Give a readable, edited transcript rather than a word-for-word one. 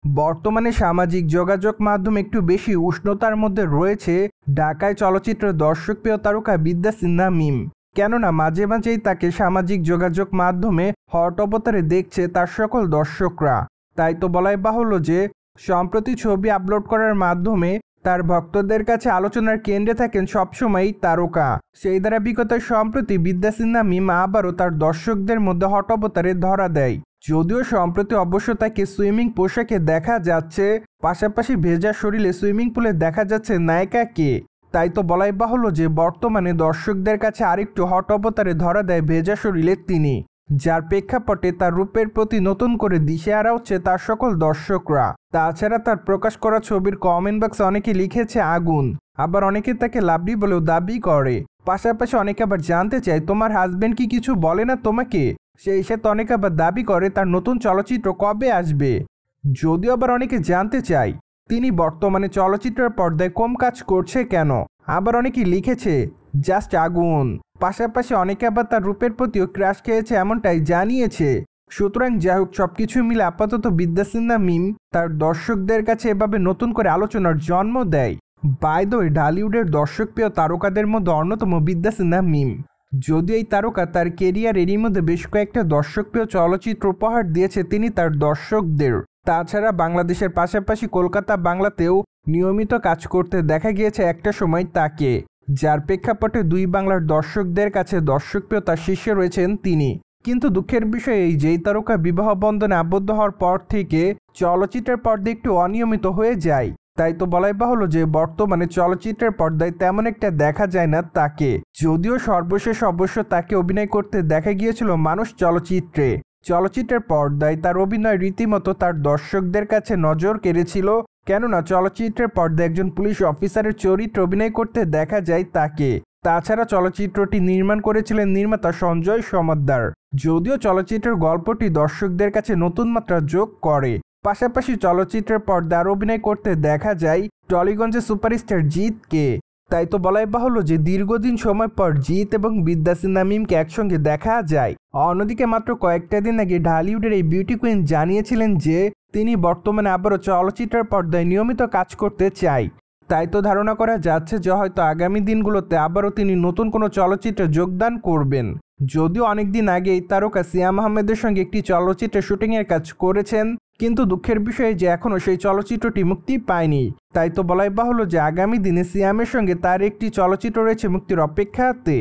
বর্তমানে সামাজিক যোগাযোগ মাধ্যম একটু বেশি উষ্ণতার মধ্যে রয়েছে ঢাকায় চলচ্চিত্রের দর্শকপ্রিয় তারকা বিদ্যা সিনহা মিম। কেননা মাঝে মাঝেই তাকে সামাজিক যোগাযোগ মাধ্যমে হট অবতারে দেখছে তার সকল দর্শকরা। তাই তো বলাই বাহুল্য যে সম্প্রতি ছবি আপলোড করার মাধ্যমে তার ভক্তদের কাছে আলোচনার কেন্দ্রে থাকেন সবসময়ই তারকা। সেই ধারাবাহিকতায় সম্প্রতি বিদ্যা সিনহা মিম আবারও তার দর্শকদের মধ্যে হট অবতারে ধরা দেয়। যদিও সম্প্রতি অবশ্য তাকে সুইমিং পোশাকে দেখা যাচ্ছে, পাশাপাশি ভেজা শরীরে সুইমিং পুলে দেখা যাচ্ছে নায়িকাকে। তাই তো বলাই বাহুল্য যে বর্তমানে দর্শকদের কাছে আরেকটু হট অবতারে ধরা দেয় ভেজা শরীরে তিনি, যার প্রেক্ষাপটে তার রূপের প্রতি নতুন করে দিশেহারা হচ্ছে তার সকল দর্শকরা। তাছাড়া তার প্রকাশ করা ছবির কমেন্ট বক্সে অনেকে লিখেছে আগুন, আবার অনেকে তাকে লাভলি বলেও দাবি করে। পাশাপাশি অনেকে আবার জানতে চায় তোমার হাজবেন্ড কি কিছু বলে না তোমাকে। সেই সাথে অনেকে আবার দাবি করে তার নতুন চলচ্চিত্র কবে আসবে। যদিও আবার অনেকে জানতে চায় তিনি বর্তমানে চলচ্চিত্রের পর্দায় কম কাজ করছে কেন। আবার অনেকে লিখেছে জাস্ট আগুন। পাশাপাশি অনেকে আবার তার রূপের প্রতিও ক্রাশ খেয়েছে এমনটাই জানিয়েছে। সুতরাং যাই হোক, সবকিছু মিলে আপাতত বিদ্যা সিনহা মিম তার দর্শকদের কাছে এভাবে নতুন করে আলোচনার জন্ম দেয়। বাই দ্য ওয়ে, ঢালিউডের দর্শকপ্রিয় তারকাদের মধ্যে অন্যতম বিদ্যা সিনহা মিম। যদিও এই তারকা তার কেরিয়ারেরই মধ্যে বেশ কয়েকটা দর্শকপ্রিয় চলচ্চিত্র উপহার দিয়েছে তিনি তার দর্শকদের। তাছাড়া বাংলাদেশের পাশাপাশি কলকাতা বাংলাতেও নিয়মিত কাজ করতে দেখা গিয়েছে একটা সময় তাকে, যার প্রেক্ষাপটে দুই বাংলার দর্শকদের কাছে দর্শকপ্রিয়তার শীর্ষে রয়েছেন তিনি। কিন্তু দুঃখের বিষয় এই যে তারকা বিবাহ বন্ধনে আবদ্ধ হওয়ার পর থেকে চলচ্চিত্রের পর্দায় একটু অনিয়মিত হয়ে যায়। তাই তো বলাই বাহুল্য যে বর্তমানে চলচ্চিত্রের পর্দায় তেমন একটা দেখা যায় না তাকে। যদিও সর্বশেষ অবশ্য তাকে অভিনয় করতে দেখা গিয়েছিল মানুষ চলচ্চিত্রে। চলচ্চিত্রের পর্দায় তার অভিনয় রীতিমতো তার দর্শকদের কাছে নজর কেড়েছিল, কেননা চলচ্চিত্রের পর্দায় একজন পুলিশ অফিসারের চরিত্রে অভিনয় করতে দেখা যায় তাকে। তাছাড়া চলচ্চিত্রটি নির্মাণ করেছিলেন নির্মাতা সঞ্জয় সমদ্দার। যদিও চলচ্চিত্রের গল্পটি দর্শকদের কাছে নতুন মাত্রা যোগ করে। পাশাপাশি চলচ্চিত্রের পর্দায় অভিনয় করতে দেখা যায় টলিগঞ্জের সুপারস্টার জিতকে। তাই তো বলাই বাহুল্য যে দীর্ঘদিন সময় পর জিত এবং বিদ্যা সিনহা মিমকে একসঙ্গে দেখা যায়। অন্যদিকে মাত্র কয়েকটা দিন আগে ঢালিউডের এই বিউটি কুইন জানিয়েছিলেন যে তিনি বর্তমানে আবারও চলচ্চিত্রের পর্দায় নিয়মিত কাজ করতে চায়। তাই তো ধারণা করা যাচ্ছে যে হয়তো আগামী দিনগুলোতে আবারও তিনি নতুন কোনো চলচ্চিত্রে যোগদান করবেন। যদিও অনেকদিন আগেই তারকা সিয়াম আহমেদের সঙ্গে একটি চলচ্চিত্রের শুটিংয়ের কাজ করেছেন, কিন্তু দুঃখের বিষয় যে এখনও সেই চলচ্চিত্রটি মুক্তি পায়নি। তাই তো বলাই বাহুল্য যে আগামী দিনে সিয়ামের সঙ্গে তার একটি চলচ্চিত্র রয়েছে মুক্তির অপেক্ষাতে।